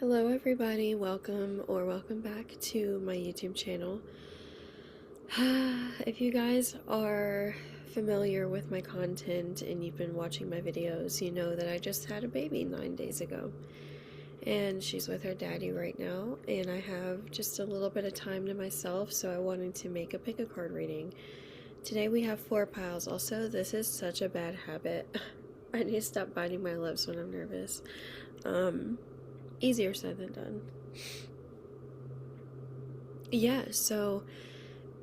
Hello everybody, welcome back to my YouTube channel. If you guys are familiar with my content and you've been watching my videos, you know that I just had a baby 9 days ago. And she's with her daddy right now, and I have just a little bit of time to myself, so I wanted to make a pick a card reading. Today we have 4 piles. Also, this is such a bad habit. I need to stop biting my lips when I'm nervous. Easier said than done. Yeah, so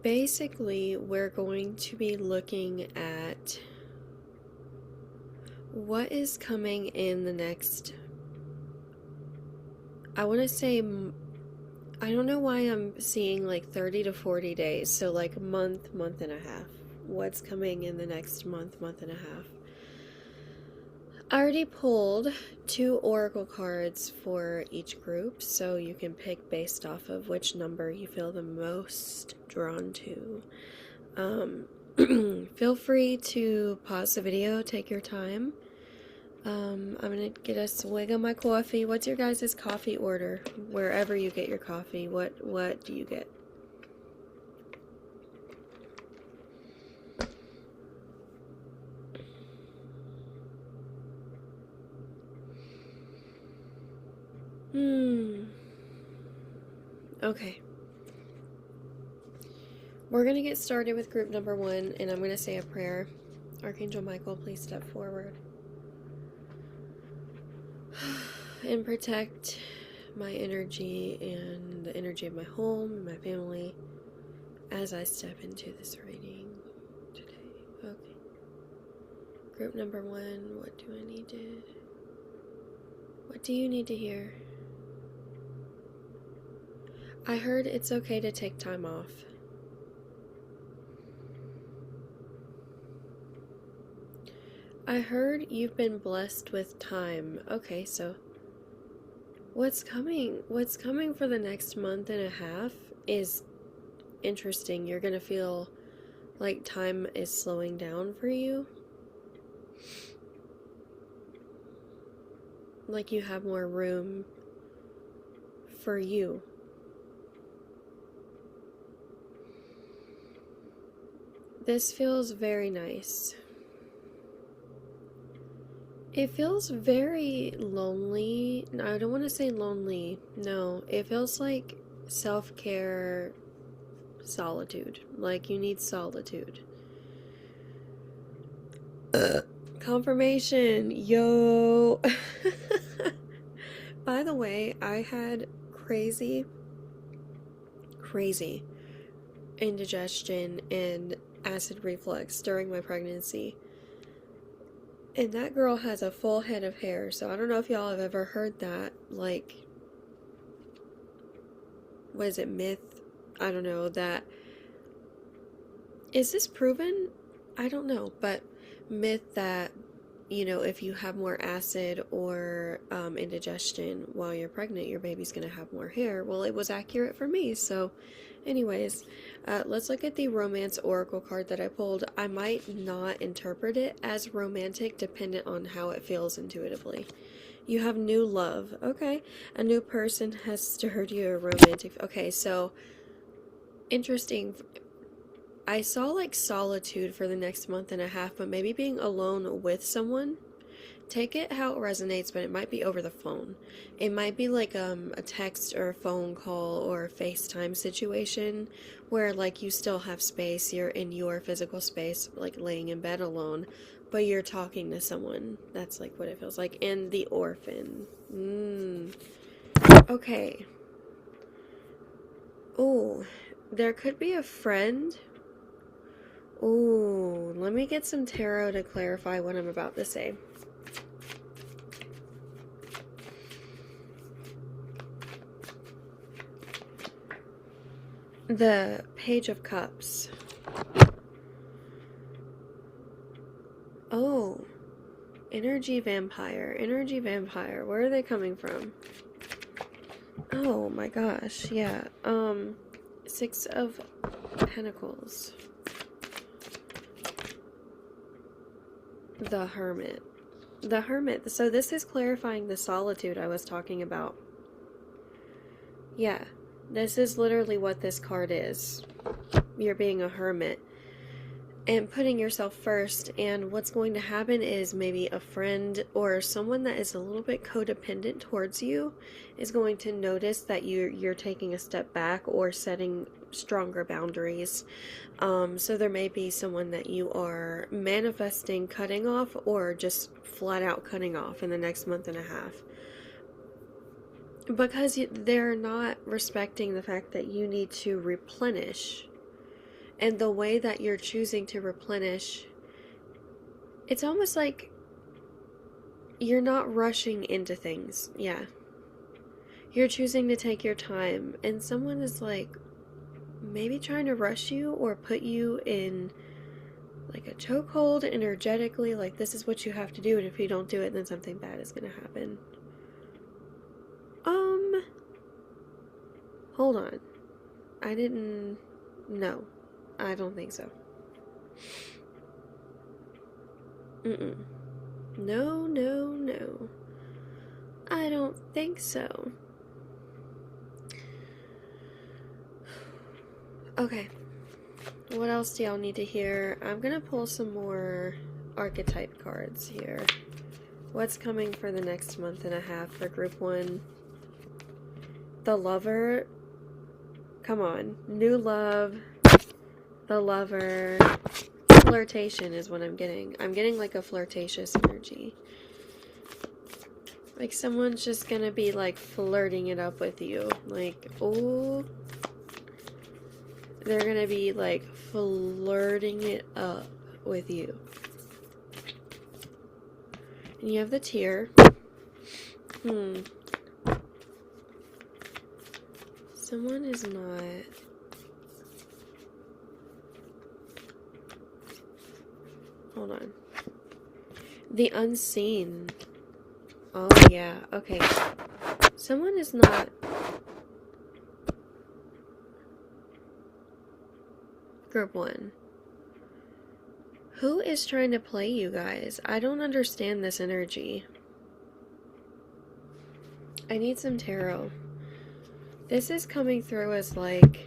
basically we're going to be looking at what is coming in the next, I want to say, I don't know why I'm seeing like 30 to 40 days, so like a month, month and a half. What's coming in the next month, month and a half? I already pulled 2 oracle cards for each group, so you can pick based off of which number you feel the most drawn to. Feel free to pause the video, take your time. I'm gonna get a swig of my coffee. What's your guys' coffee order? Wherever you get your coffee, what do you get? Okay. We're going to get started with group number 1, and I'm going to say a prayer. Archangel Michael, please step forward and protect my energy and the energy of my home and my family as I step into this reading today. Okay. Group number 1, what do you need to hear? I heard it's okay to take time off. I heard you've been blessed with time. Okay, so what's coming for the next month and a half is interesting. You're gonna feel like time is slowing down for you. Like you have more room for you. This feels very nice. It feels very lonely. No, I don't want to say lonely. No, it feels like self-care, solitude. Like you need solitude. Confirmation. Yo. By the way, I had crazy indigestion and acid reflux during my pregnancy. And that girl has a full head of hair, so I don't know if y'all have ever heard that, like, what is it, myth? I don't know, that, is this proven? I don't know, but myth that, you know, if you have more acid or indigestion while you're pregnant, your baby's gonna have more hair. Well, it was accurate for me, so anyways, let's look at the romance oracle card that I pulled. I might not interpret it as romantic dependent on how it feels intuitively. You have new love. Okay. A new person has stirred you a romantic. Okay, so interesting. I saw like solitude for the next month and a half, but maybe being alone with someone. Take it how it resonates, but it might be over the phone. It might be like a text or a phone call or a FaceTime situation where like you still have space, you're in your physical space, like laying in bed alone, but you're talking to someone. That's like what it feels like. And the orphan. Okay. Oh, there could be a friend. Oh, let me get some tarot to clarify what I'm about to say. The Page of Cups. Oh, energy vampire. Energy vampire. Where are they coming from? Oh my gosh, yeah. 6 of Pentacles. The Hermit. The Hermit. So this is clarifying the solitude I was talking about. Yeah, this is literally what this card is. You're being a hermit and putting yourself first, and what's going to happen is maybe a friend or someone that is a little bit codependent towards you is going to notice that you're taking a step back or setting stronger boundaries. So there may be someone that you are manifesting cutting off or just flat out cutting off in the next month and a half, because they're not respecting the fact that you need to replenish. And the way that you're choosing to replenish, it's almost like you're not rushing into things. Yeah. You're choosing to take your time, and someone is like maybe trying to rush you or put you in like a chokehold energetically, like this is what you have to do, and if you don't do it, then something bad is going to happen. Hold on. No, I don't think so. No. I don't think so. Okay. What else do y'all need to hear? I'm gonna pull some more archetype cards here. What's coming for the next month and a half for group 1? The Lover. Come on. New love. The Lover. Flirtation is what I'm getting. I'm getting like a flirtatious energy. Like someone's just gonna be like flirting it up with you. Like, oh. They're gonna be like flirting it up with you. And you have the tear. Someone is not... Hold on. The Unseen. Oh, yeah. Okay. Someone is not... Group 1. Who is trying to play you guys? I don't understand this energy. I need some tarot. This is coming through as like...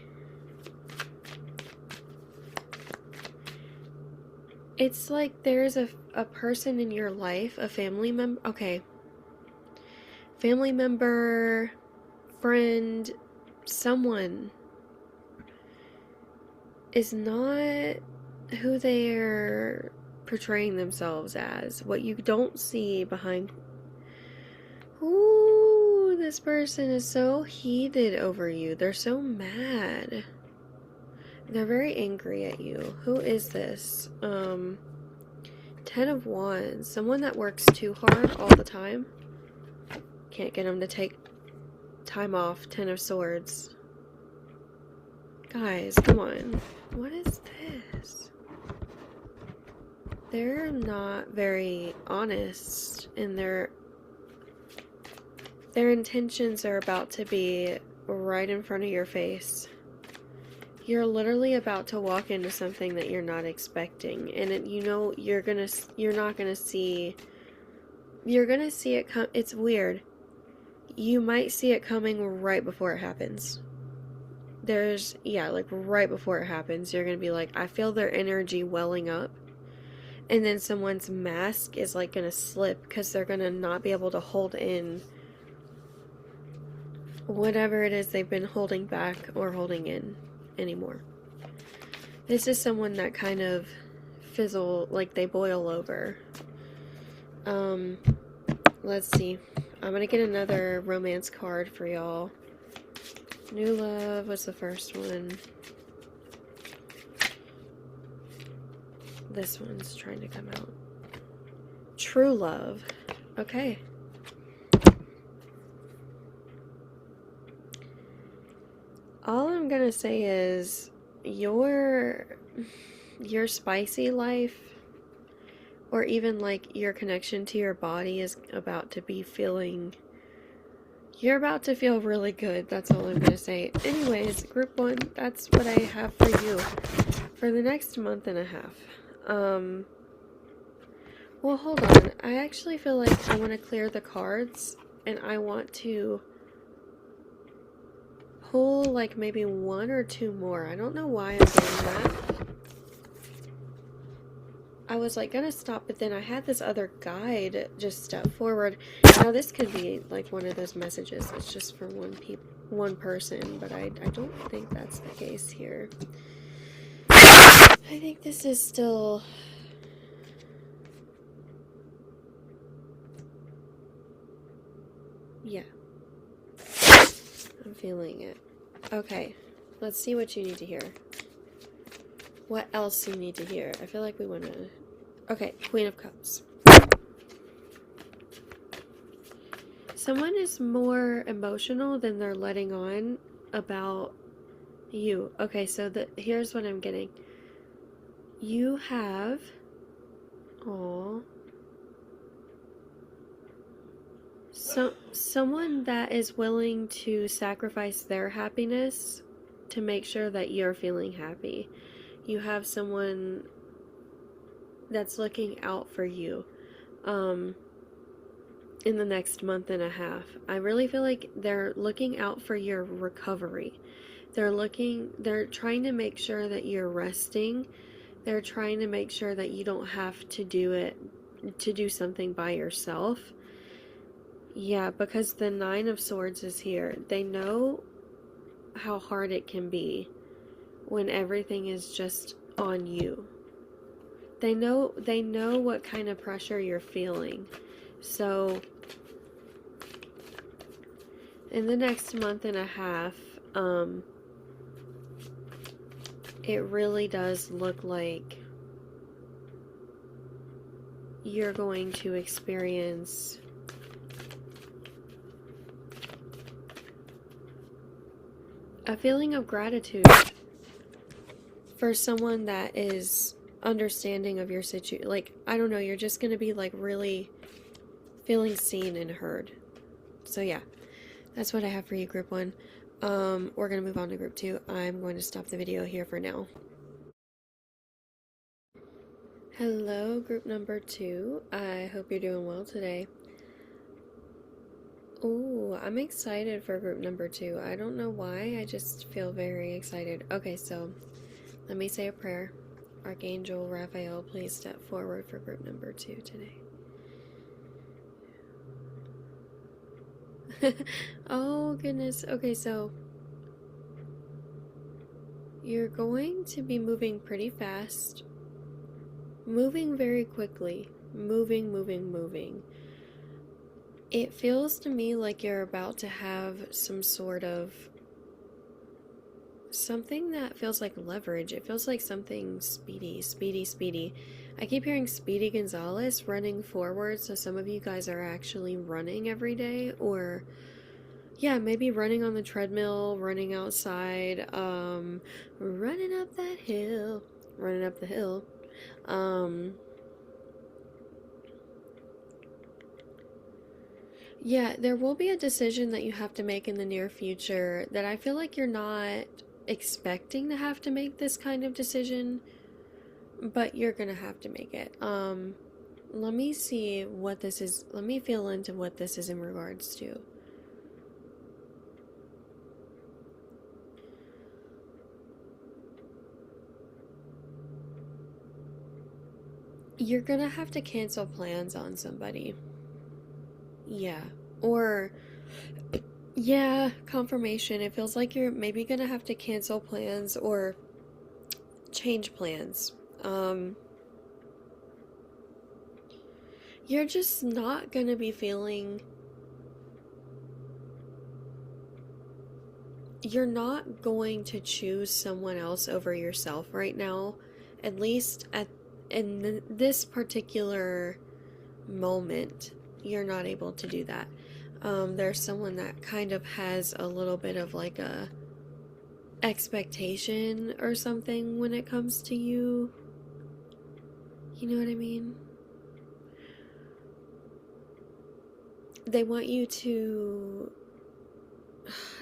It's like there's a person in your life, a family member. Okay. Family member, friend, someone is not who they're portraying themselves as. What you don't see behind... Ooh, this person is so heated over you. They're so mad. They're very angry at you. Who is this? 10 of Wands. Someone that works too hard all the time. Can't get them to take time off. 10 of Swords. Guys, come on. What is this? They're not very honest, and their intentions are about to be right in front of your face. You're literally about to walk into something that you're not expecting, and you're gonna see it come. It's weird. You might see it coming right before it happens. Like right before it happens, you're gonna be like, I feel their energy welling up, and then someone's mask is like gonna slip because they're gonna not be able to hold in whatever it is they've been holding back or holding in anymore. This is someone that kind of like they boil over. Let's see. I'm gonna get another romance card for y'all. New love was the first one. This one's trying to come out. True love. Okay. All I'm gonna say is your spicy life, or even like your connection to your body, is about to be feeling... You're about to feel really good. That's all I'm going to say. Anyways, group 1, that's what I have for you for the next month and a half. Well, hold on. I actually feel like I want to clear the cards, and I want to pull like maybe one or two more. I don't know why I'm doing that. I was like gonna stop, but then I had this other guide just step forward. Now this could be like one of those messages that's just for one person, but I don't think that's the case here. I think this is still... yeah. I'm feeling it. Okay, let's see what you need to hear. What else you need to hear? I feel like we want to... okay, Queen of Cups. Someone is more emotional than they're letting on about you. Okay, so here's what I'm getting. You have... aww... someone that is willing to sacrifice their happiness to make sure that you're feeling happy. You have someone that's looking out for you in the next month and a half. I really feel like they're looking out for your recovery. They're trying to make sure that you're resting. They're trying to make sure that you don't have to do something by yourself. Yeah, because the 9 of Swords is here. They know how hard it can be when everything is just on you. They know what kind of pressure you're feeling. So, in the next month and a half, it really does look like you're going to experience a feeling of gratitude for someone that is understanding of your situation. Like, I don't know, you're just going to be like really feeling seen and heard. So yeah, that's what I have for you, group 1. We're going to move on to group 2. I'm going to stop the video here for now. Hello, group number 2. I hope you're doing well today. Ooh, I'm excited for group number 2. I don't know why, I just feel very excited. Okay, so let me say a prayer. Archangel Raphael, please step forward for group number 2 today. Oh, goodness. Okay, so you're going to be moving pretty fast. Moving very quickly. Moving. It feels to me like you're about to have some sort of something that feels like leverage. It feels like something speedy. I keep hearing Speedy Gonzalez running forward, so some of you guys are actually running every day, or yeah, maybe running on the treadmill, running outside, running up the hill. Yeah, there will be a decision that you have to make in the near future that I feel like you're not expecting to have to make this kind of decision, but you're gonna have to make it. Let me see what this is. Let me feel into what this is in regards to. You're gonna have to cancel plans on somebody. Yeah. Or, yeah, confirmation. It feels like you're maybe gonna have to cancel plans or change plans. You're just not gonna be feeling... you're not going to choose someone else over yourself right now. At least in this particular moment, you're not able to do that. There's someone that kind of has a little bit of like a expectation or something when it comes to you. You know what I mean? They want you to...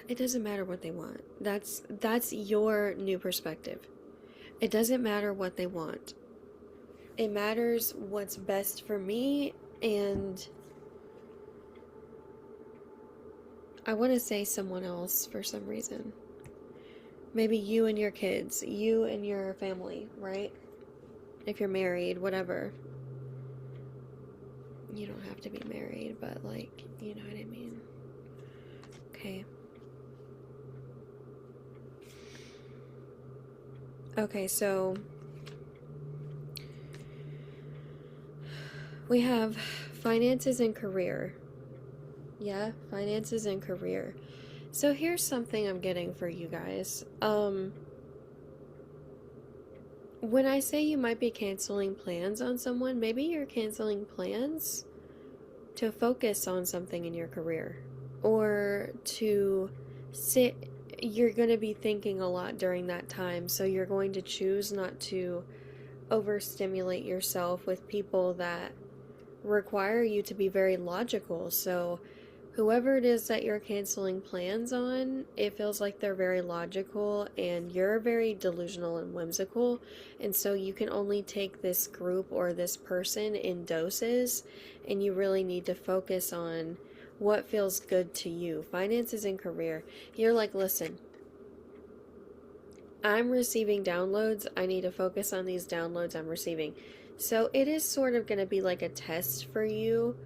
it doesn't matter what they want. That's your new perspective. It doesn't matter what they want. It matters what's best for me, and I want to say someone else for some reason. Maybe you and your kids, you and your family, right? If you're married, whatever. You don't have to be married, but like, you know what I mean. Okay. Okay, so we have finances and career. Yeah, finances and career. So here's something I'm getting for you guys. When I say you might be canceling plans on someone, maybe you're canceling plans to focus on something in your career, or to sit. You're going to be thinking a lot during that time, so you're going to choose not to overstimulate yourself with people that require you to be very logical. So whoever it is that you're canceling plans on, it feels like they're very logical and you're very delusional and whimsical. And so you can only take this group or this person in doses, and you really need to focus on what feels good to you. Finances and career. You're like, listen, I'm receiving downloads. I need to focus on these downloads I'm receiving. So it is sort of going to be like a test for you.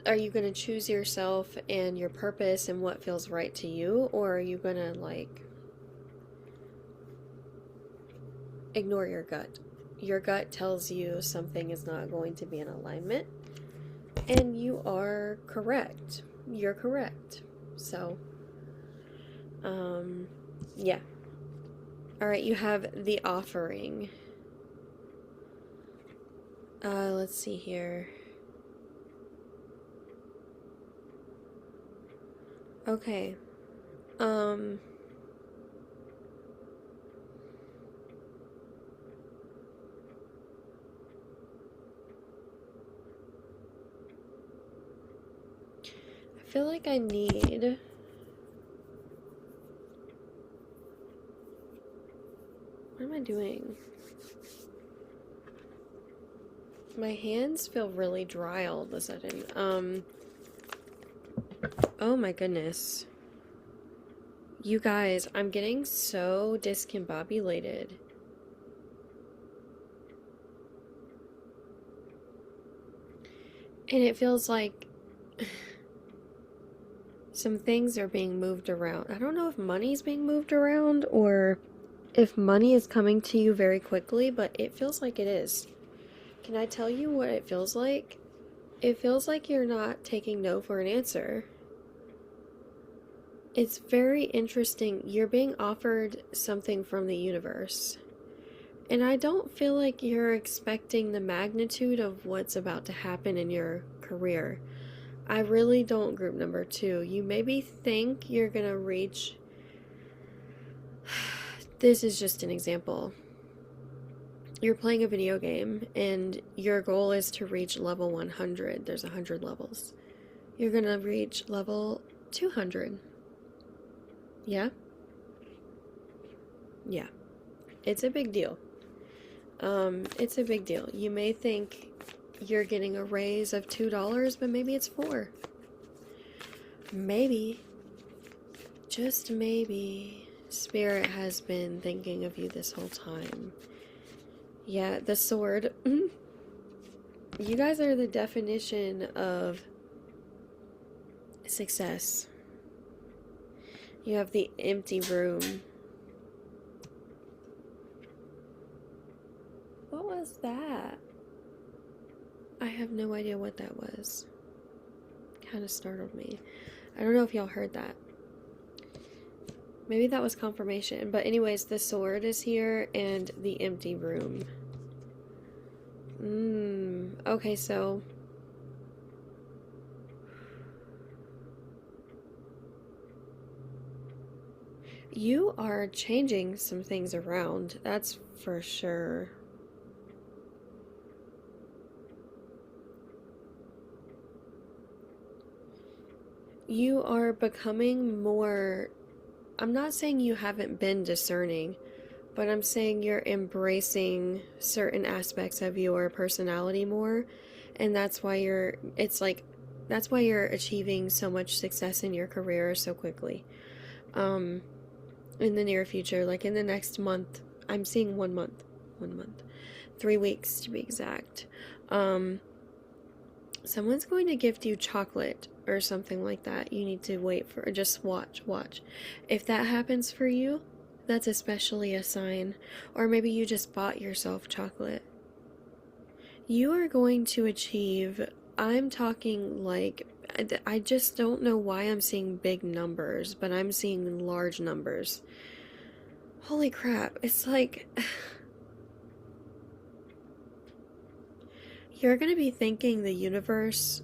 Are you going to choose yourself and your purpose and what feels right to you? Or are you going to, like, ignore your gut? Your gut tells you something is not going to be in alignment. And you are correct. You're correct. So, yeah. Alright, you have the offering. Let's see here. Okay. I feel like I need... What am I doing? My hands feel really dry all of a sudden. Oh my goodness. You guys, I'm getting so discombobulated. And it feels like some things are being moved around. I don't know if money's being moved around or if money is coming to you very quickly, but it feels like it is. Can I tell you what it feels like? It feels like you're not taking no for an answer. It's very interesting. You're being offered something from the universe. And I don't feel like you're expecting the magnitude of what's about to happen in your career. I really don't, group number 2. You maybe think you're going to reach... This is just an example. You're playing a video game and your goal is to reach level 100. There's 100 levels. You're going to reach level 200. Yeah? Yeah. It's a big deal. It's a big deal. You may think you're getting a raise of $2, but maybe it's $4. Maybe, just maybe, Spirit has been thinking of you this whole time. Yeah, the sword. You guys are the definition of success. You have the empty room. What was that? I have no idea what that was. Kind of startled me. I don't know if y'all heard that. Maybe that was confirmation. But anyways, the sword is here and the empty room. Okay, so... You are changing some things around. That's for sure. You are becoming more... I'm not saying you haven't been discerning, but I'm saying you're embracing certain aspects of your personality more, and that's why it's like That's why you're achieving so much success in your career so quickly. In the near future, like in the next month, I'm seeing 1 month, 1 month, 3 weeks to be exact. Someone's going to gift you chocolate or something like that. You need to wait for, just watch. If that happens for you, that's especially a sign. Or maybe you just bought yourself chocolate. You are going to achieve, I'm talking like, I just don't know why I'm seeing big numbers, but I'm seeing large numbers. Holy crap, it's like, you're going to be thanking the universe,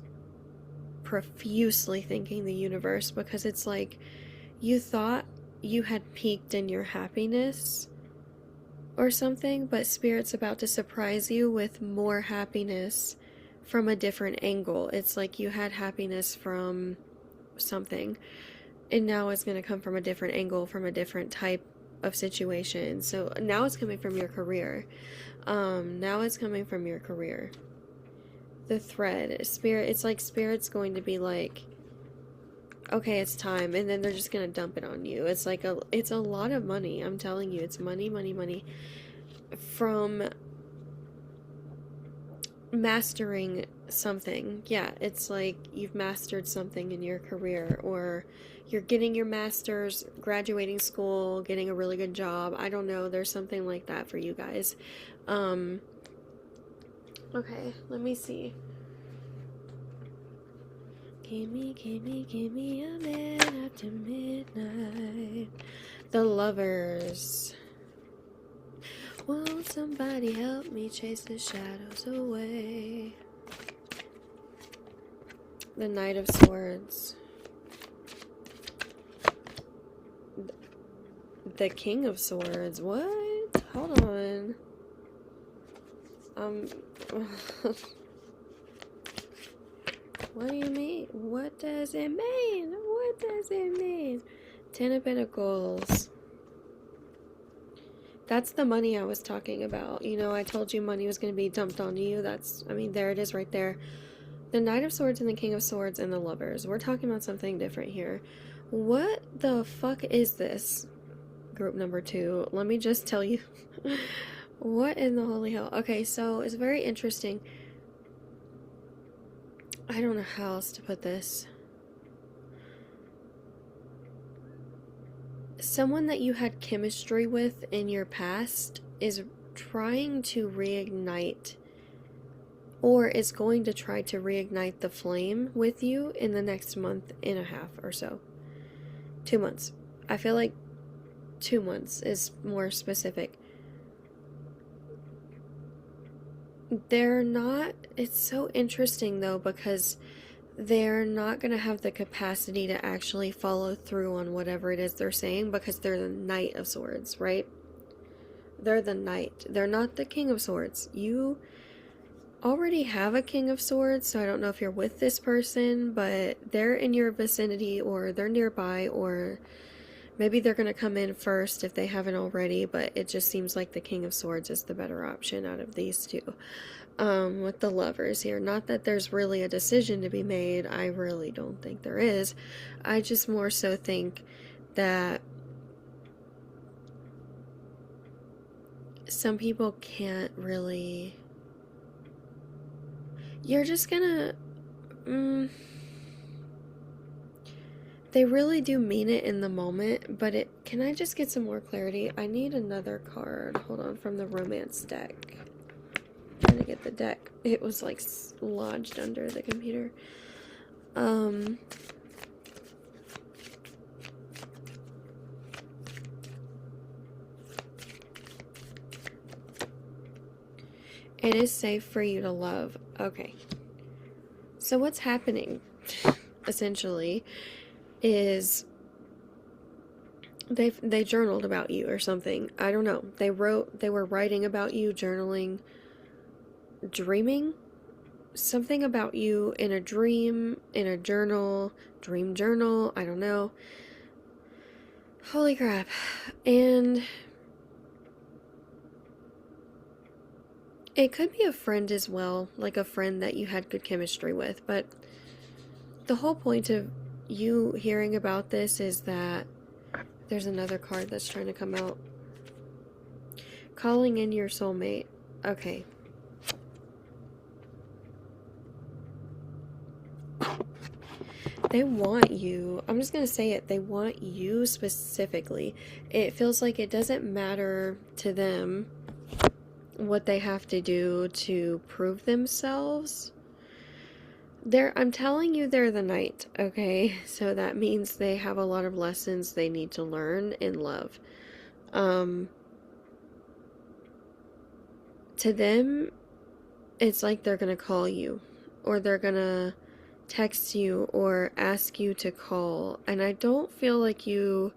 profusely thanking the universe, because it's like you thought you had peaked in your happiness or something, but Spirit's about to surprise you with more happiness from a different angle. It's like you had happiness from something, and now it's going to come from a different angle, from a different type of situation. So now it's coming from your career. Now it's coming from your career. The thread, Spirit, it's like Spirit's going to be like, okay, it's time, and then they're just gonna dump it on you. It's like it's a lot of money. I'm telling you, it's money from mastering something. Yeah, it's like you've mastered something in your career, or you're getting your master's, graduating school, getting a really good job. I don't know, there's something like that for you guys. Okay, let me see. Give me a man after midnight. The Lovers. Won't somebody help me chase the shadows away? The Knight of Swords. The King of Swords. What? Hold on. What do you mean? What does it mean? What does it mean? 10 of Pentacles. That's the money I was talking about. You know, I told you money was going to be dumped on you. That's, I mean, there it is right there. The Knight of Swords and the King of Swords and the Lovers. We're talking about something different here. What the fuck is this? Group number 2. Let me just tell you. What in the holy hell? Okay, so it's very interesting. I don't know how else to put this. Someone that you had chemistry with in your past is trying to reignite, or is going to try to reignite the flame with you in the next month and a half or so. 2 months. I feel like 2 months is more specific. They're not, it's so interesting though, because they're not going to have the capacity to actually follow through on whatever it is they're saying, because they're the Knight of Swords, right? They're the Knight. They're not the King of Swords. You already have a King of Swords, so I don't know if you're with this person, but they're in your vicinity, or they're nearby, or maybe they're going to come in first if they haven't already, but it just seems like the King of Swords is the better option out of these two. With the Lovers here. Not that there's really a decision to be made. I really don't think there is. I just more so think that some people can't really... You're just gonna... They really do mean it in the moment, but it... Can I just get some more clarity? I need another card. Hold on, from the romance deck. Trying to get the deck. It was like lodged under the computer. It is safe for you to love. Okay. So what's happening, essentially, is they journaled about you or something. I don't know. They were writing about you, journaling, dreaming something about you in a dream, in a journal, dream journal, I don't know. Holy crap. And it could be a friend as well, like a friend that you had good chemistry with, but the whole point of you hearing about this is that there's another card that's trying to come out. Calling in your soulmate. Okay. They want you. I'm just going to say it. They want you specifically. It feels like it doesn't matter to them what they have to do to prove themselves. I'm telling you, they're the knight, okay? So that means they have a lot of lessons they need to learn in love. To them, it's like they're going to call you, or they're going to text you or ask you to call, and I don't feel like you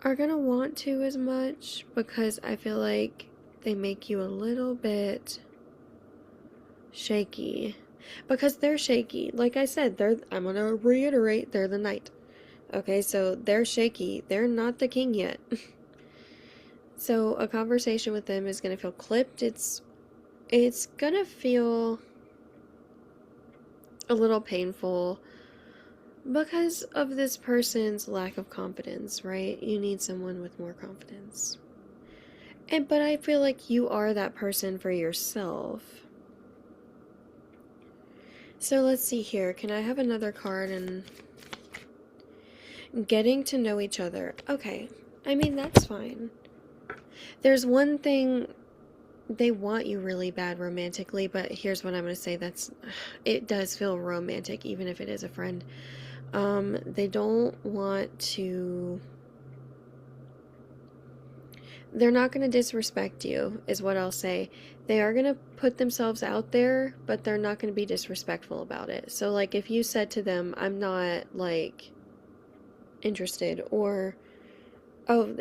are going to want to as much, because I feel like they make you a little bit shaky, because they're shaky. Like I said, I'm going to reiterate, they're the knight. Okay, so they're shaky. They're not the king yet. So a conversation with them is going to feel clipped. It's going to feel a little painful because of this person's lack of confidence, right? You need someone with more confidence. But I feel like you are that person for yourself. So let's see here. Can I have another card? And getting to know each other. Okay. I mean, that's fine. There's one thing, they want you really bad romantically, but here's what I'm going to say. It does feel romantic, even if it is a friend. They don't want to, they're not going to disrespect you, is what I'll say. They are going to put themselves out there, but they're not going to be disrespectful about it. So, like, if you said to them, I'm not, like, interested, or, oh,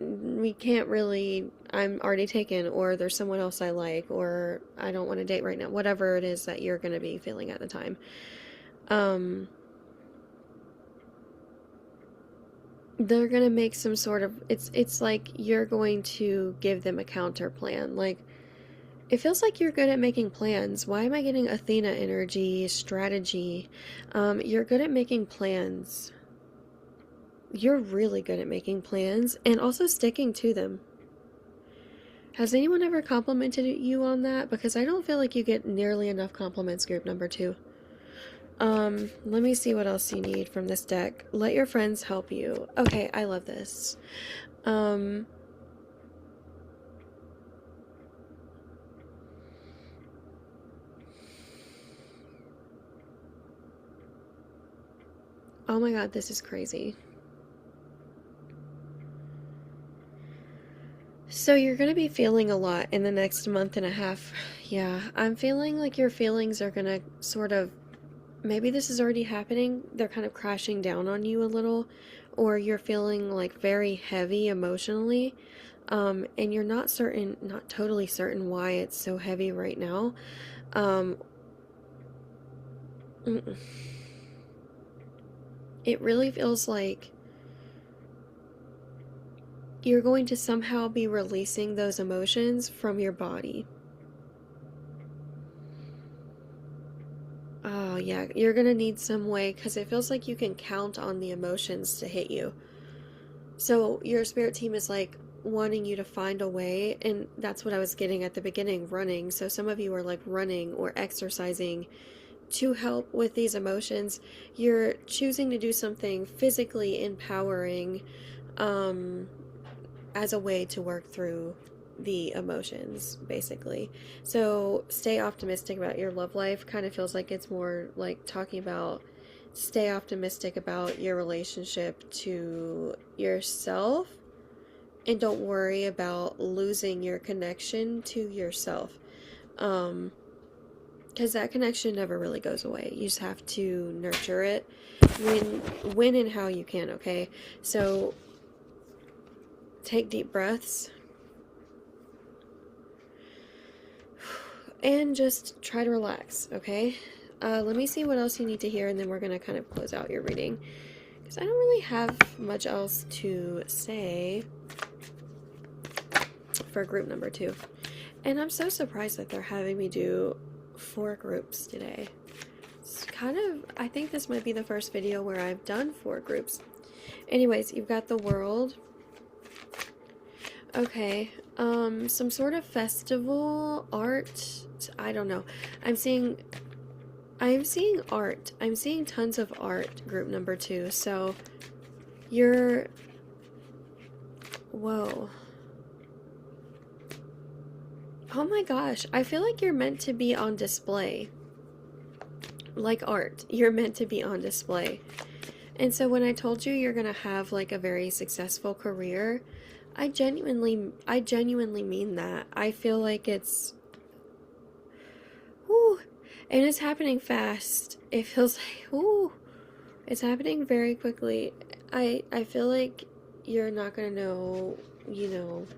we can't really, I'm already taken, or there's someone else I like, or I don't want to date right now, whatever it is that you're going to be feeling at the time. They're going to make some sort of, it's like you're going to give them a counter plan. Like, it feels like you're good at making plans. Why am I getting Athena energy, strategy? You're good at making plans. You're really good at making plans and also sticking to them. Has anyone ever complimented you on that? Because I don't feel like you get nearly enough compliments, group number 2. Let me see what else you need from this deck. Let your friends help you. Okay, I love this. Oh my god, this is crazy. So you're going to be feeling a lot in the next month and a half. Yeah, I'm feeling like your feelings are going to sort of, maybe this is already happening, they're kind of crashing down on you a little, or you're feeling like very heavy emotionally, and you're not totally certain why it's so heavy right now. It really feels like you're going to somehow be releasing those emotions from your body. Oh, yeah, you're going to need some way, because it feels like you can count on the emotions to hit you. So your spirit team is like wanting you to find a way, and that's what I was getting at the beginning, running. So some of you are like running or exercising to help with these emotions. You're choosing to do something physically empowering, as a way to work through the emotions, basically. So stay optimistic about your love life. Kind of feels like it's more like talking about stay optimistic about your relationship to yourself, and don't worry about losing your connection to yourself, because that connection never really goes away. You just have to nurture it when and how you can. Okay, so take deep breaths and just try to relax, okay? Let me see what else you need to hear, and then we're going to kind of close out your reading, because I don't really have much else to say for group number 2. And I'm so surprised that they're having me do 4 groups today. It's kind of, I think this might be the first video where I've done 4 groups. Anyways, you've got the world. Okay, some sort of festival, art, I don't know. I'm seeing art. I'm seeing tons of art, group number 2. So, you're, whoa. Oh my gosh, I feel like you're meant to be on display. Like art, you're meant to be on display. And so when I told you you're gonna have like a very successful career, I genuinely mean that. I feel like it's, whoo, and it's happening fast. It feels like, whoo, it's happening very quickly. I feel like you're not gonna know, you know,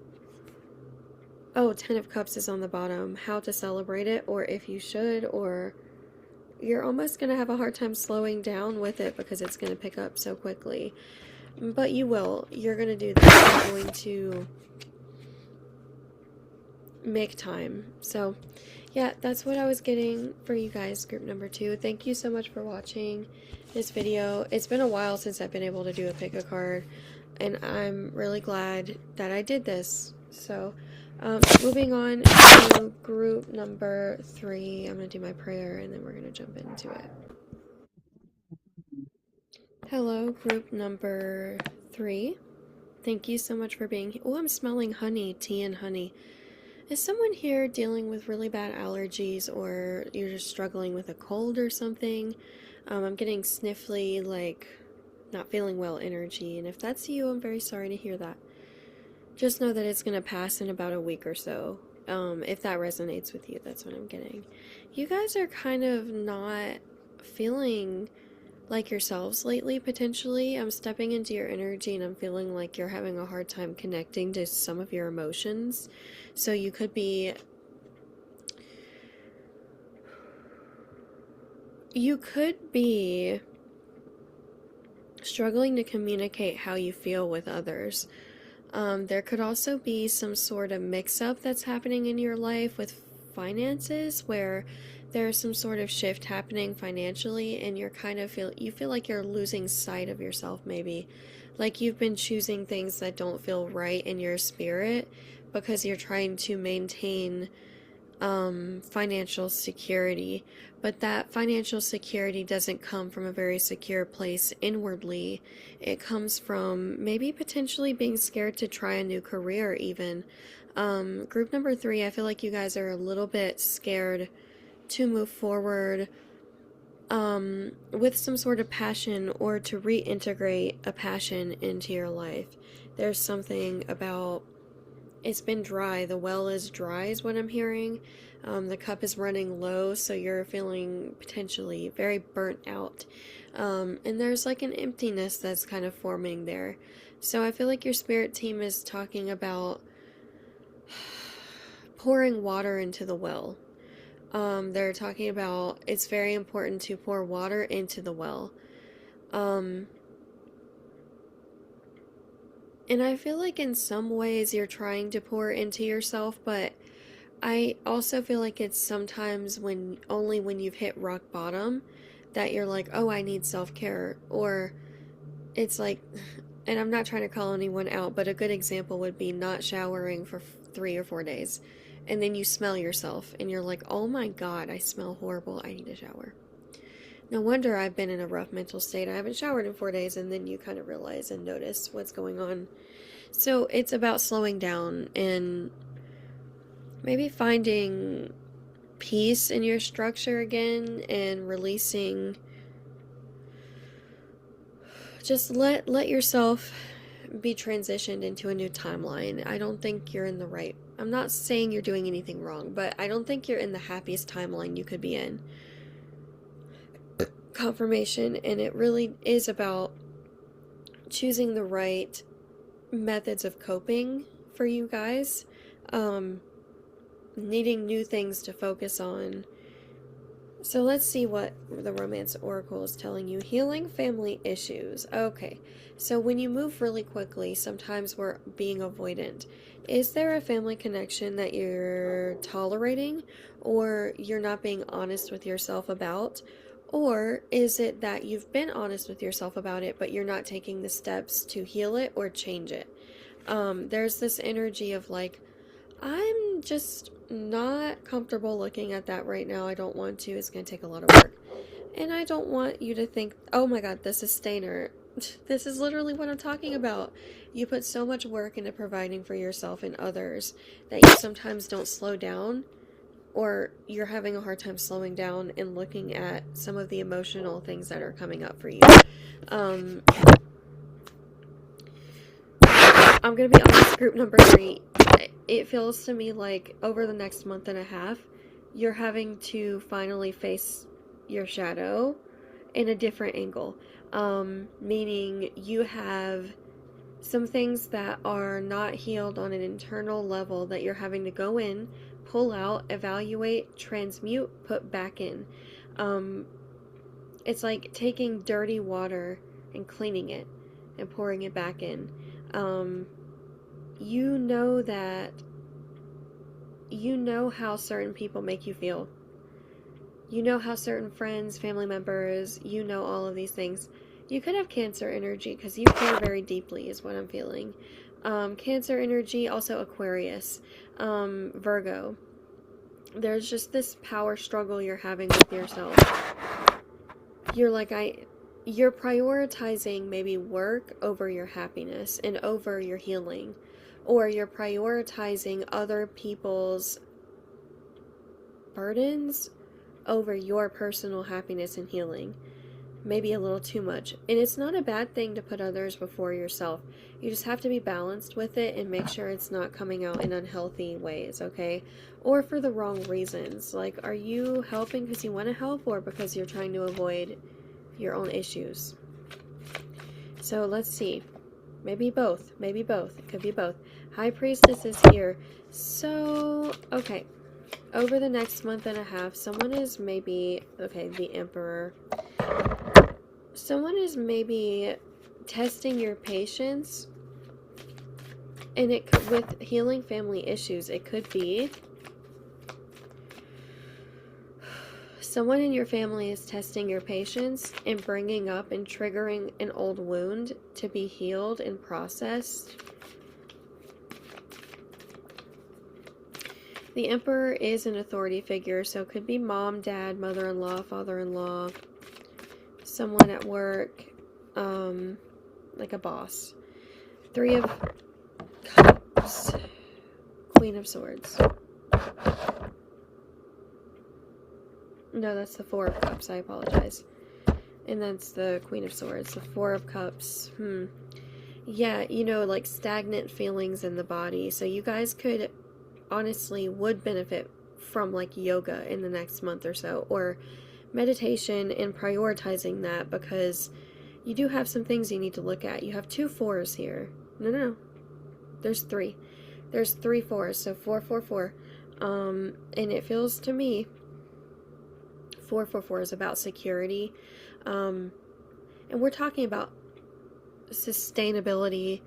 oh, 10 of Cups is on the bottom, how to celebrate it, or if you should, or you're almost going to have a hard time slowing down with it because it's going to pick up so quickly. But you will. You're going to do that. You're going to make time. So, yeah, that's what I was getting for you guys, group number 2. Thank you so much for watching this video. It's been a while since I've been able to do a pick a card, and I'm really glad that I did this. So, moving on to group number 3, I'm going to do my prayer and then we're going to jump into it. Hello, group number 3. Thank you so much for being here. Oh, I'm smelling honey, tea and honey. Is someone here dealing with really bad allergies, or you're just struggling with a cold or something? I'm getting sniffly, like not feeling well energy, and if that's you, I'm very sorry to hear that. Just know that it's going to pass in about a week or so. If that resonates with you, that's what I'm getting. You guys are kind of not feeling like yourselves lately, potentially. I'm stepping into your energy and I'm feeling like you're having a hard time connecting to some of your emotions. So you could be struggling to communicate how you feel with others. There could also be some sort of mix-up that's happening in your life with finances, where there's some sort of shift happening financially, and you feel like you're losing sight of yourself, maybe. Like you've been choosing things that don't feel right in your spirit because you're trying to maintain financial security, but that financial security doesn't come from a very secure place inwardly. It comes from maybe potentially being scared to try a new career even. Group number 3, I feel like you guys are a little bit scared to move forward with some sort of passion, or to reintegrate a passion into your life. There's something about, it's been dry. The well is dry is what I'm hearing. The cup is running low, so you're feeling potentially very burnt out. And there's like an emptiness that's kind of forming there. So I feel like your spirit team is talking about pouring water into the well. They're talking about it's very important to pour water into the well. And I feel like in some ways you're trying to pour into yourself, but I also feel like it's sometimes only when you've hit rock bottom that you're like, oh, I need self-care. Or it's like, and I'm not trying to call anyone out, but a good example would be not showering for 3 or 4 days. And then you smell yourself and you're like, oh my God, I smell horrible. I need a shower. No wonder I've been in a rough mental state. I haven't showered in 4 days, and then you kind of realize and notice what's going on. So it's about slowing down and maybe finding peace in your structure again, and releasing. Just let yourself be transitioned into a new timeline. I don't think you're in the right. I'm not saying you're doing anything wrong, but I don't think you're in the happiest timeline you could be in. Confirmation, and it really is about choosing the right methods of coping for you guys. Needing new things to focus on. So let's see what the Romance Oracle is telling you. Healing family issues. Okay, so when you move really quickly, sometimes we're being avoidant. Is there a family connection that you're tolerating, or you're not being honest with yourself about? Or is it that you've been honest with yourself about it, but you're not taking the steps to heal it or change it? There's this energy of like, I'm just not comfortable looking at that right now. I don't want to. It's going to take a lot of work. And I don't want you to think, oh my God, this is Stainer. This is literally what I'm talking about. You put so much work into providing for yourself and others that you sometimes don't slow down, or you're having a hard time slowing down and looking at some of the emotional things that are coming up for you. Um, I'm going to be honest, group number 3. It feels to me like over the next month and a half, you're having to finally face your shadow in a different angle. Meaning you have some things that are not healed on an internal level that you're having to go in, pull out, evaluate, transmute, put back in. It's like taking dirty water and cleaning it and pouring it back in. You know that you know how certain people make you feel. You know how certain friends, family members, you know all of these things. You could have Cancer energy because you care very deeply is what I'm feeling. Cancer energy, also Aquarius, Virgo. There's just this power struggle you're having with yourself. You're like, you're prioritizing maybe work over your happiness and over your healing. Or you're prioritizing other people's burdens over your personal happiness and healing. Maybe a little too much. And it's not a bad thing to put others before yourself. You just have to be balanced with it and make sure it's not coming out in unhealthy ways, okay? Or for the wrong reasons. Like, are you helping because you want to help or because you're trying to avoid your own issues? So let's see. Maybe both. Maybe both. It could be both. High Priestess is here. So, okay. Over the next month and a half, someone is maybe, okay, the Emperor. Someone is maybe testing your patience, and it could, with healing family issues, it could be someone in your family is testing your patience and bringing up and triggering an old wound to be healed and processed. The Emperor is an authority figure, so it could be mom, dad, mother-in-law, father-in-law, someone at work, like a boss. 3 of Cups, Queen of Swords. No, that's the 4 of Cups, I apologize. And that's the Queen of Swords, the 4 of Cups. Yeah, you know, like stagnant feelings in the body. So you guys could honestly would benefit from like yoga in the next month or so, or meditation, and prioritizing that, because you do have some things you need to look at. You have 2 4s here. No. There's 3. There's 3 4s, so 4 4 4. And it feels to me 4 4 4 is about security. And we're talking about sustainability,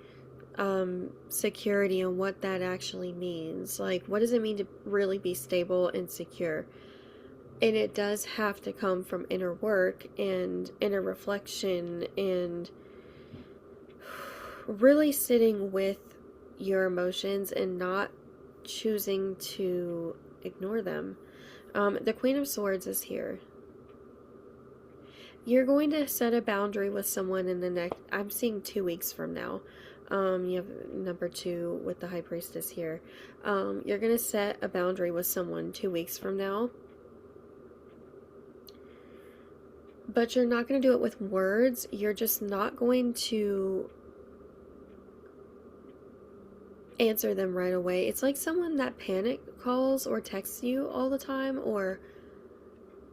security, and what that actually means. Like, what does it mean to really be stable and secure? And it does have to come from inner work and inner reflection and really sitting with your emotions and not choosing to ignore them. The Queen of Swords is here. You're going to set a boundary with someone in the next, I'm seeing 2 weeks from now. You have number 2 with the High Priestess here. You're going to set a boundary with someone 2 weeks from now. But you're not going to do it with words. You're just not going to answer them right away. It's like someone that panic calls or texts you all the time, or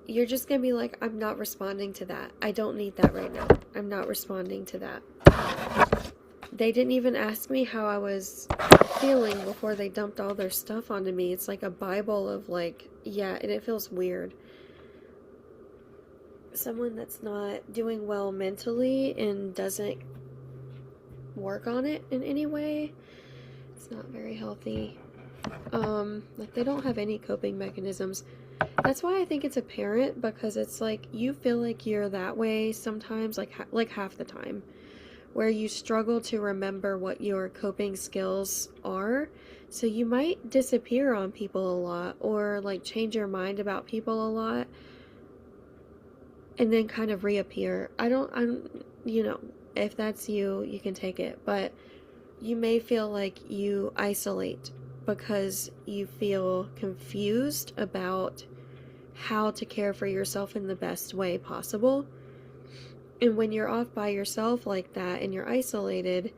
you're just going to be like, I'm not responding to that. I don't need that right now. I'm not responding to that. They didn't even ask me how I was feeling before they dumped all their stuff onto me. It's like a Bible of like, yeah, and it feels weird. Someone that's not doing well mentally and doesn't work on it in any way. It's not very healthy. Like they don't have any coping mechanisms. That's why I think it's apparent, because it's like you feel like you're that way sometimes, like half the time, where you struggle to remember what your coping skills are. So you might disappear on people a lot, or like change your mind about people a lot, and then kind of reappear. You know, if that's you, you can take it, but you may feel like you isolate because you feel confused about how to care for yourself in the best way possible. And when you're off by yourself like that and you're isolated,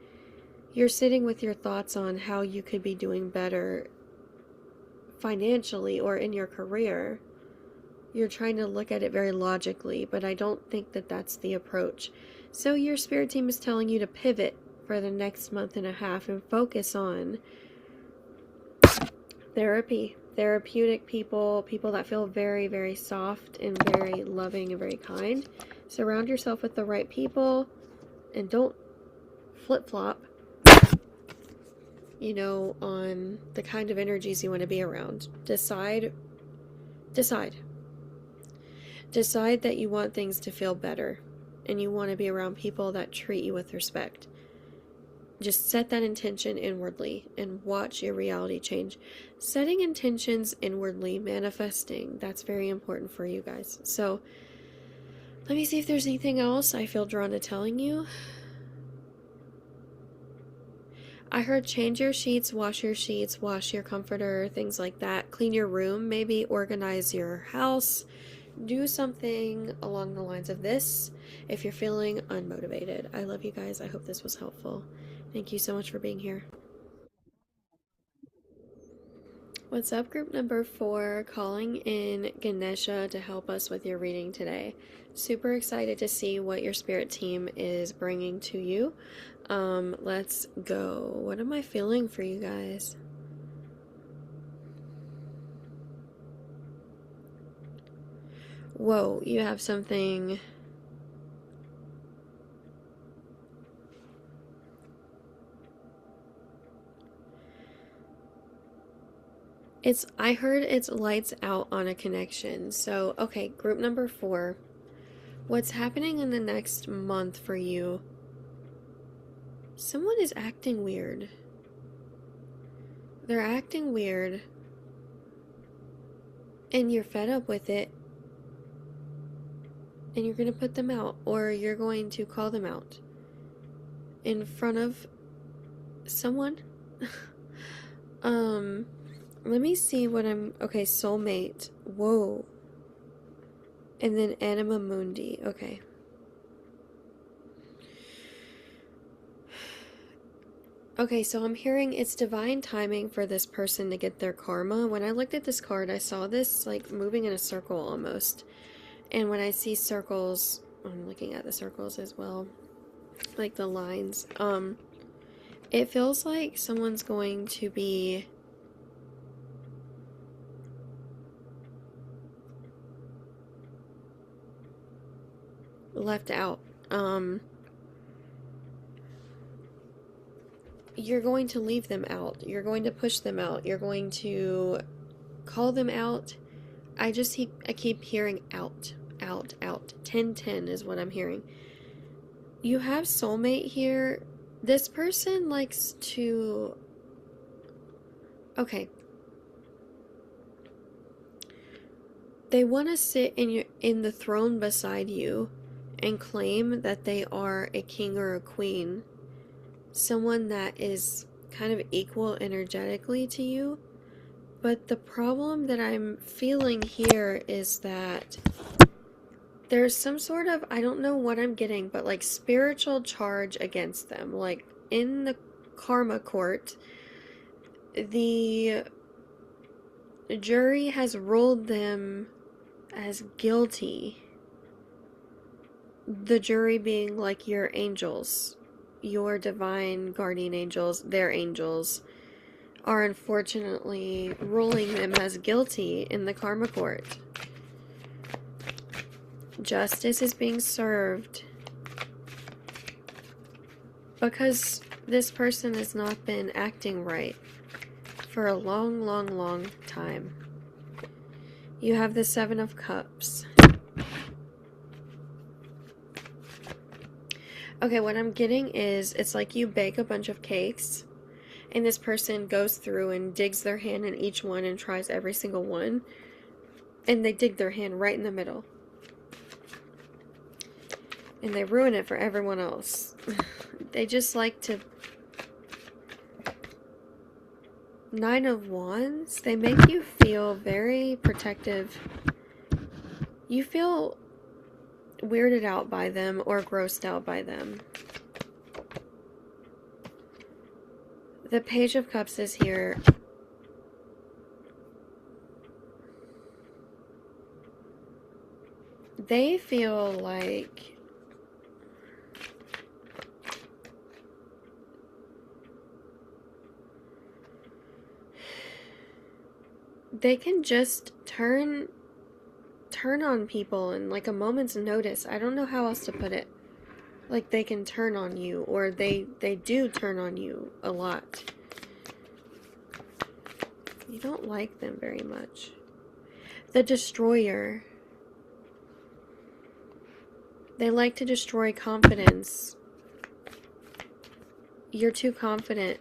you're sitting with your thoughts on how you could be doing better financially or in your career. You're trying to look at it very logically, but I don't think that that's the approach. So your spirit team is telling you to pivot for the next month and a half and focus on therapy, therapeutic people, people that feel very, very soft and very loving and very kind. Surround yourself with the right people and don't flip-flop, you know, on the kind of energies you want to be around. Decide that you want things to feel better and you want to be around people that treat you with respect. Just set that intention inwardly and watch your reality change. Setting intentions inwardly, manifesting, that's very important for you guys. So let me see if there's anything else I feel drawn to telling you. I heard change your sheets, wash your comforter, things like that. Clean your room, maybe organize your house. Do something along the lines of this if you're feeling unmotivated. I love you guys. I hope this was helpful. Thank you so much for being here. What's up, group number 4, calling in Ganesha to help us with your reading today. Super excited to see what your spirit team is bringing to you. Let's go. What am I feeling for you guys? Whoa, you have something. I heard it's lights out on a connection. So, okay, group number 4. What's happening in the next month for you? Someone is acting weird. They're acting weird. And you're fed up with it. And you're going to put them out. Or you're going to call them out. In front of someone. Let me see what okay, soulmate. Whoa. And then anima mundi. Okay. Okay, so I'm hearing it's divine timing for this person to get their karma. When I looked at this card, I saw this like moving in a circle almost. And when I see circles, I'm looking at the circles as well. Like the lines. It feels like someone's going to be left out. You're going to leave them out. You're going to push them out. You're going to call them out. I keep hearing out. 10-10 is what I'm hearing. You have soulmate here. This person likes to... Okay. They want to sit in the throne beside you and claim that they are a king or a queen. Someone that is kind of equal energetically to you. But the problem that I'm feeling here is that there's some sort of, I don't know what I'm getting, but like spiritual charge against them. Like in the karma court, the jury has ruled them as guilty. The jury being like your angels, your divine guardian angels, their angels, are unfortunately ruling them as guilty in the karma court. Justice is being served because this person has not been acting right for a long, long, long time. You have the Seven of Cups. Okay, what I'm getting is it's like you bake a bunch of cakes, and this person goes through and digs their hand in each one and tries every single one, and they dig their hand right in the middle. And they ruin it for everyone else. They just like to... Nine of Wands, they make you feel very protective. You feel weirded out by them or grossed out by them. The Page of Cups is here. They feel like they can just turn on people in like a moment's notice. I don't know how else to put it. Like they can turn on you, or they do turn on you a lot. You don't like them very much. The Destroyer. They like to destroy confidence. You're too confident.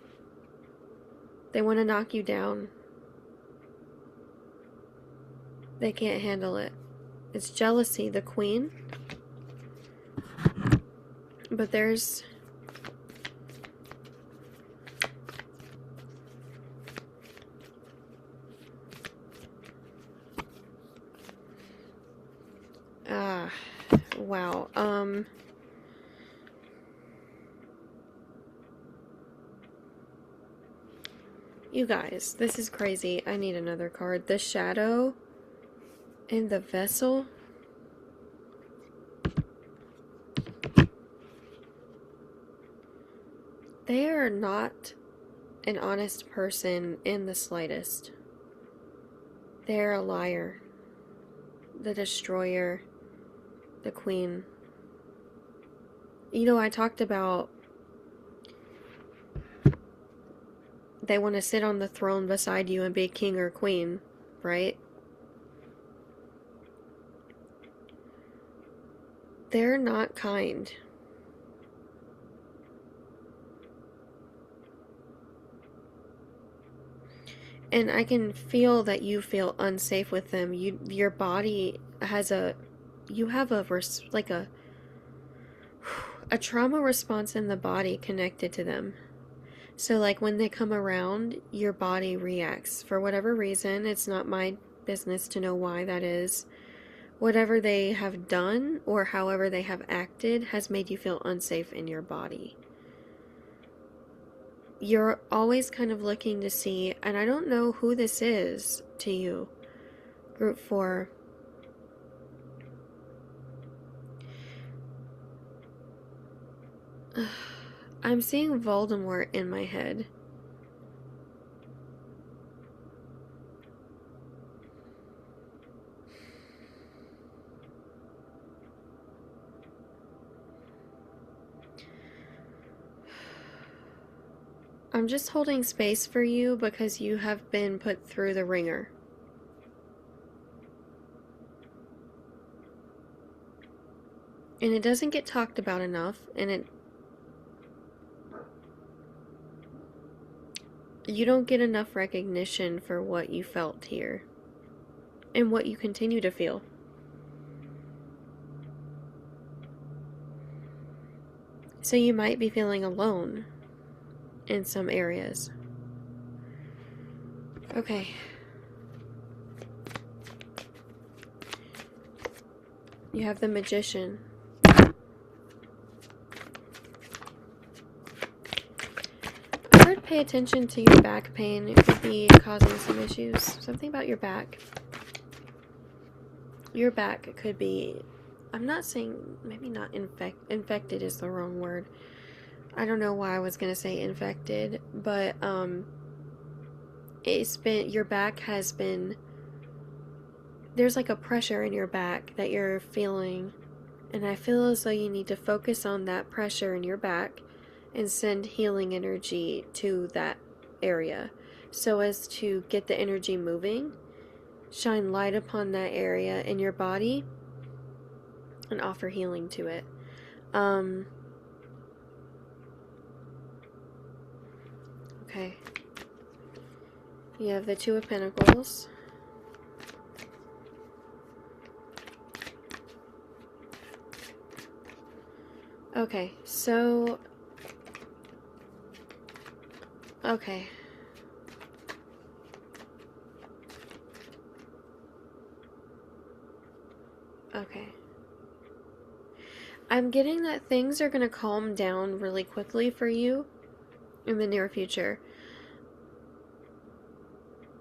They want to knock you down. They can't handle it. It's jealousy, the Queen. But there's... wow. You guys, this is crazy. I need another card. The Shadow and the Vessel. They are not an honest person in the slightest. They're a liar. The Destroyer. The Queen. You know, I talked about they want to sit on the throne beside you and be king or queen, right? They're not kind. And I can feel that you feel unsafe with them. Your body has you have a trauma response in the body connected to them. So like when they come around, your body reacts for whatever reason. It's not my business to know why that is. Whatever they have done or however they have acted has made you feel unsafe in your body. You're always kind of looking to see, and I don't know who this is to you, Group 4. I'm seeing Voldemort in my head. I'm just holding space for you because you have been put through the ringer. And it doesn't get talked about enough, and you don't get enough recognition for what you felt here and what you continue to feel. So you might be feeling alone in some areas. Okay. You have the Magician. I heard pay attention to your back pain. It could be causing some issues. Something about your back. Your back could be... I'm not saying... Maybe not infected is the wrong word. I don't know why I was going to say infected. But, it's been... Your back has been... There's like a pressure in your back that you're feeling. And I feel as though you need to focus on that pressure in your back and send healing energy to that area so as to get the energy moving shine light upon that area in your body and offer healing to it. Okay. You have the Two of Pentacles. Okay, so... Okay. Okay. I'm getting that things are going to calm down really quickly for you in the near future.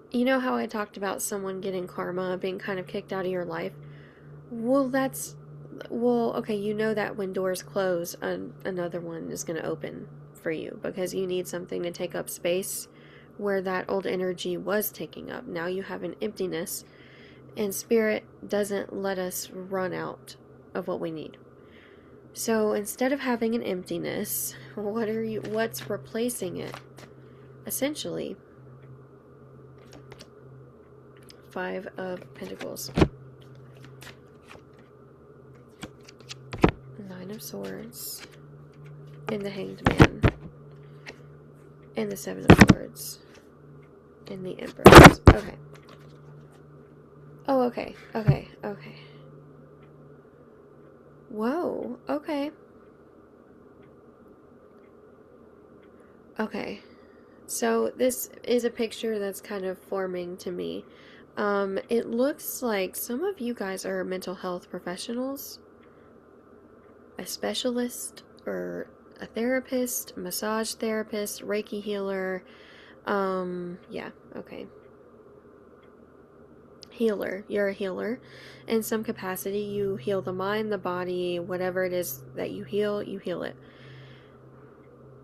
You know how I talked about someone getting karma, being kind of kicked out of your life? Well, okay, you know that when doors close, another one is going to open for you because you need something to take up space where that old energy was taking up. Now you have an emptiness, and Spirit doesn't let us run out of what we need. So instead of having an emptiness, what's replacing it? Essentially, Five of Pentacles, Nine of Swords, and the Hanged Man, and the Seven of Swords, and the Empress. Okay. Oh, okay. Whoa, okay. Okay. So this is a picture that's kind of forming to me. It looks like some of you guys are mental health professionals, a specialist, or a therapist, massage therapist, Reiki healer. Yeah, okay. Healer. You're a healer. In some capacity, you heal the mind, the body, whatever it is that you heal it.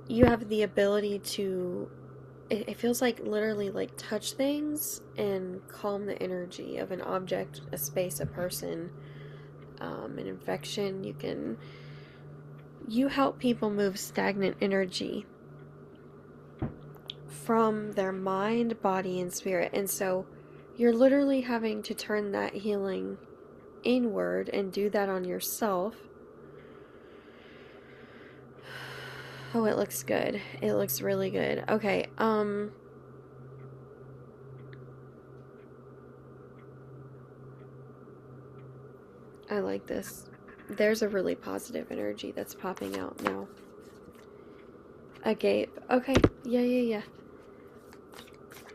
You have the ability to, it feels like literally like touch things and calm the energy of an object, a space, a person, an infection. You help people move stagnant energy from their mind, body, and spirit. And so you're literally having to turn that healing inward and do that on yourself. Oh, it looks good. It looks really good. Okay, I like this. There's a really positive energy that's popping out now. Agape. Okay, yeah.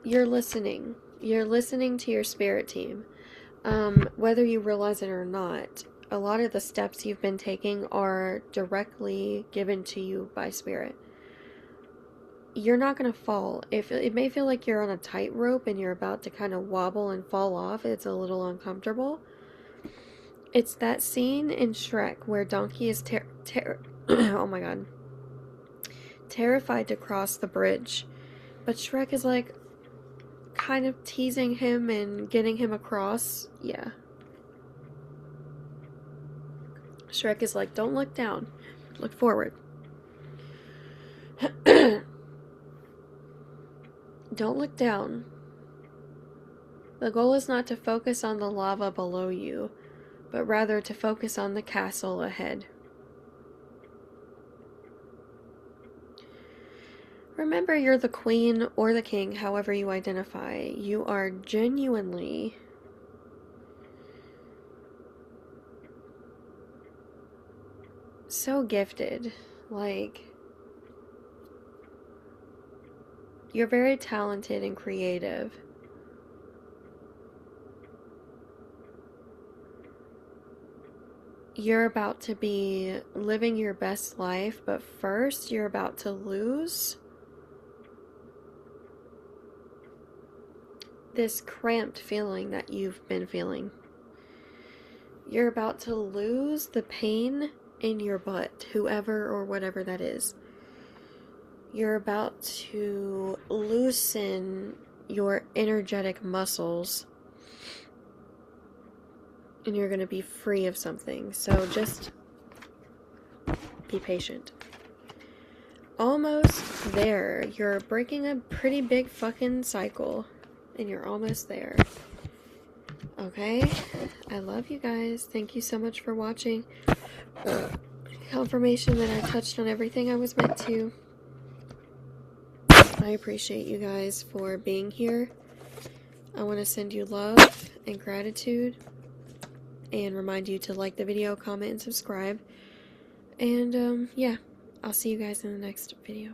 You're listening. You're listening to your spirit team. Whether you realize it or not, a lot of the steps you've been taking are directly given to you by Spirit. You're not going to fall. It may feel like you're on a tightrope and you're about to kind of wobble and fall off. It's a little uncomfortable. It's that scene in Shrek where Donkey is oh my god, terrified to cross the bridge, but Shrek is like kind of teasing him and getting him across. Yeah. Shrek is like, don't look down, look forward. Don't look down. The goal is not to focus on the lava below you, but rather to focus on the castle ahead. Remember, you're the queen or the king, however you identify. You are genuinely so gifted. Like, you're very talented and creative. You're about to be living your best life, but first you're about to lose this cramped feeling that you've been feeling. You're about to lose the pain in your butt, whoever or whatever that is. You're about to loosen your energetic muscles, and you're going to be free of something. So just be patient. Almost there. You're breaking a pretty big fucking cycle, and you're almost there. Okay? I love you guys. Thank you so much for watching. Confirmation that I touched on everything I was meant to. I appreciate you guys for being here. I want to send you love and gratitude and remind you to like the video, comment, and subscribe. And yeah, I'll see you guys in the next video.